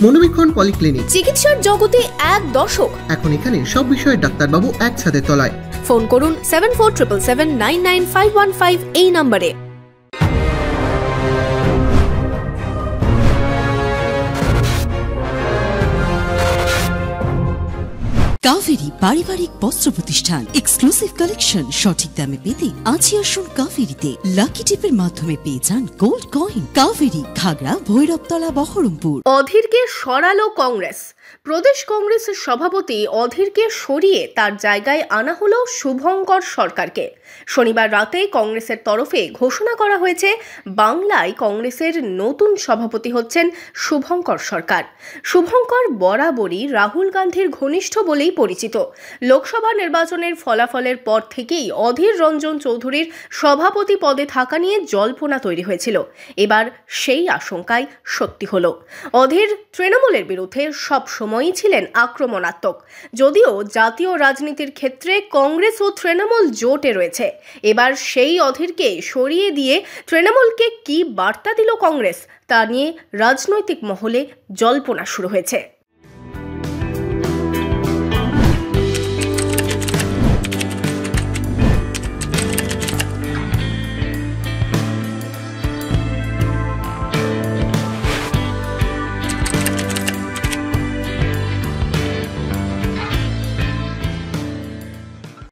মনোবীক্ষণ polyclinic, চিকিৎসার জগতে এক দশক। এখন এখানে সব বিষয়ে ডাক্তারবাবু এক ছাদের তলায়। ফোন করুন 7477799515 এই নম্বরে। কাভেরি পারিবারিক বস্ত্র প্রতিষ্ঠান, এক্সক্লুসিভ কালেকশন সঠিক দামে পেতে আজই আসুন কাভেরিতে। লাকি টিপের মাধ্যমে পেয়ে যান গোল্ড কয়েন। কাভেরি, ঘাগড়া, ভৈরবতলা, বহরমপুর। অধীরকে সরালো কংগ্রেস। প্রদেশ কংগ্রেসের সভাপতি অধীরকে সরিয়ে তার জায়গায় আনা হলো শুভঙ্কর সরকারকে। শনিবার রাতে কংগ্রেসের তরফে ঘোষণা করা হয়েছে বাংলায় কংগ্রেসের নতুন সভাপতি হচ্ছেন শুভঙ্কর সরকার। শুভঙ্কর বরাবরই রাহুল গান্ধীর ঘনিষ্ঠ বলেই পরিচিত। লোকসভা নির্বাচনের ফলাফলের পর থেকেই অধীর রঞ্জন চৌধুরীর সভাপতি পদে থাকা নিয়ে জল্পনা তৈরি হয়েছিল। এবার সেই আশঙ্কাই সত্যি হলো। অধীর তৃণমূলের বিরুদ্ধে সব সময়ই ছিলেন আক্রমণাত্মক। যদিও জাতীয় রাজনীতির ক্ষেত্রে কংগ্রেস ও তৃণমূল জোটে রয়েছে, এবার সেই অধীরকে সরিয়ে দিয়ে তৃণমূলকে কি বার্তা দিল কংগ্রেস তা নিয়ে রাজনৈতিক মহলে জল্পনা শুরু হয়েছে।